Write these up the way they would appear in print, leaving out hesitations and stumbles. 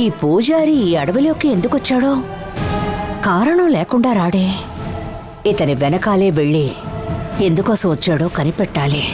ఈ పూజారి ఈ అడవిలోకి ఎందుకొచ్చాడో కారణం లేకుండా రాడే. ఇతని వెనకాలే వెళ్ళి ఎందుకోసం వచ్చాడో కనిపెట్టాలి.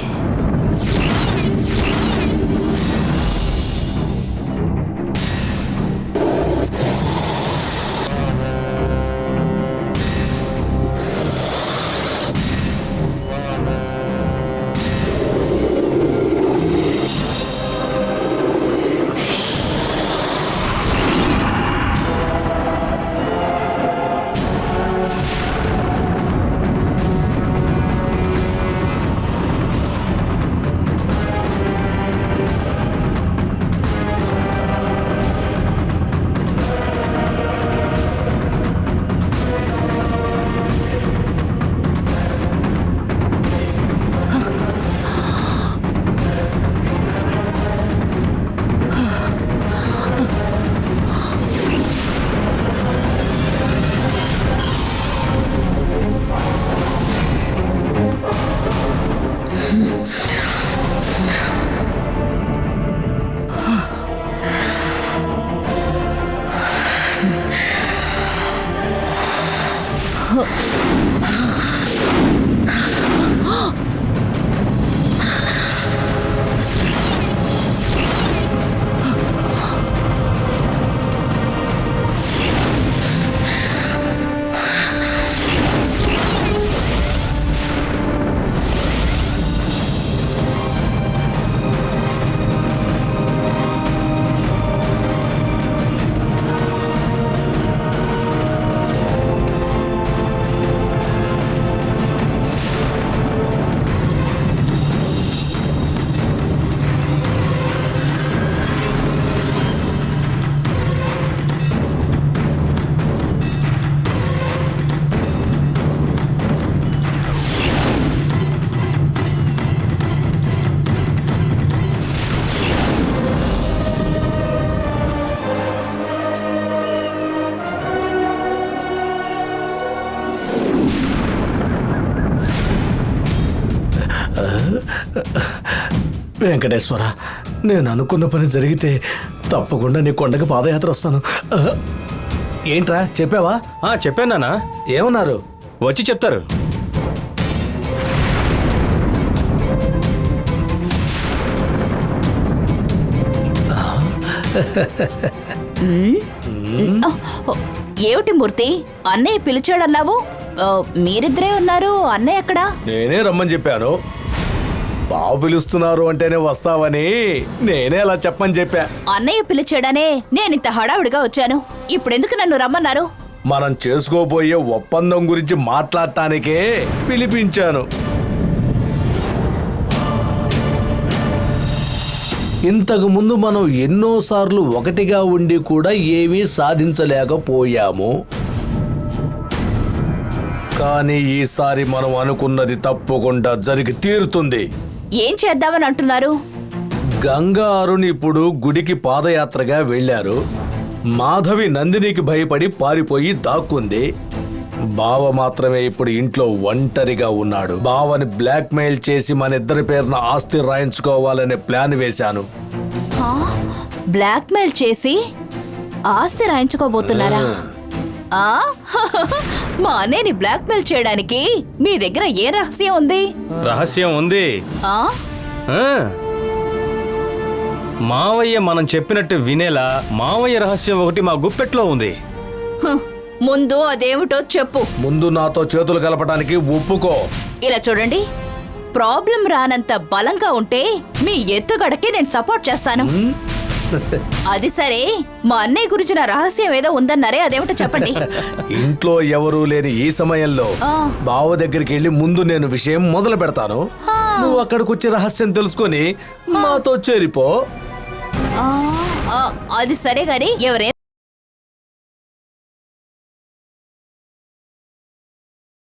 వెంకటేశ్వర, నేను అనుకున్న పని జరిగితే తప్పకుండా నీ కొండకి పాదయాత్ర వస్తాను. ఏంట్రా చెప్పావా? చెప్పానా? ఏమన్నారు? వచ్చి చెప్తారు. ఏమిటి మూర్తి, అన్నయ్య పిలిచాడన్నావు? మీరిద్దరే ఉన్నారు, అన్నయ్య ఎక్కడా? నేనే రమ్మని చెప్పాను. బాబు పిలుస్తున్నారు అంటేనే వస్తావని నేనే అలా చెప్పని చెప్పా. అన్నయ్య పిలిచాడనే నేనింత హడావుడిగా వచ్చాను. ఇప్పుడెందుకు నన్ను రమ్మన్నారు? మనం చేసుకోబోయే ఒప్పందం గురించి మాట్లాడటానికే పిలిపించాను. ఇంతకు ముందు మనం ఎన్నోసార్లు ఒకటిగా ఉండి కూడా ఏమీ సాధించలేకపోయాము. కానీ ఈసారి మనం అనుకున్నది తప్పకుండా జరిగి తీరుతుంది. ఏం చేద్దామని అంటున్నారు? గంగా అరుణ్ ఇప్పుడు గుడికి పాదయాత్రగా వెళ్లారు. మాధవి నందినికి భయపడి పారిపోయి దాక్కుంది. బావ మాత్రమే ఇప్పుడు ఇంట్లో ఒంటరిగా ఉన్నాడు. బావని బ్లాక్ మెయిల్ చేసి మన ఇద్దరి పేరున ఆస్తి రాయించుకోవాలనే ప్లాన్ వేశాను. బ్లాక్ మెయిల్ చేసి ఆస్తి రాయించుకోబోతున్నారా? మా అన్నయ్యని బ్లాక్ మెయిల్ చేయడానికి మీ దగ్గర ఏ రహస్యం ఉంది? రహస్యం ఉంది. మావయ్య మనం చెప్పినట్టు వినేలా మావయ్య రహస్యం ఒకటి మా గుప్పెట్లో ఉంది. ముందు అదేమిటో చెప్పు. ముందు నాతో చేతులు కలపడానికి ఒప్పుకో. ఇలా చూడండి, ప్రాబ్లం రానంత బలంగా ఉంటే మీ ఎత్తుగడకి నేను సపోర్ట్ చేస్తాను. అది సరే, మా అన్నయ్య గురించి నా రహస్యం ఏదో ఉందన్నారే, అదేమిటో చెప్పండి. ఇంట్లో ఎవరూ లేని ఈ సమయంలో బావ దగ్గరికి వెళ్ళి ముందు నేను విషయం మొదలు పెడతాను. నువ్వు అక్కడికి వచ్చి రహస్యం తెలుసుకొని మాతో చేరిపో. అది సరే గాని ఎవరైనా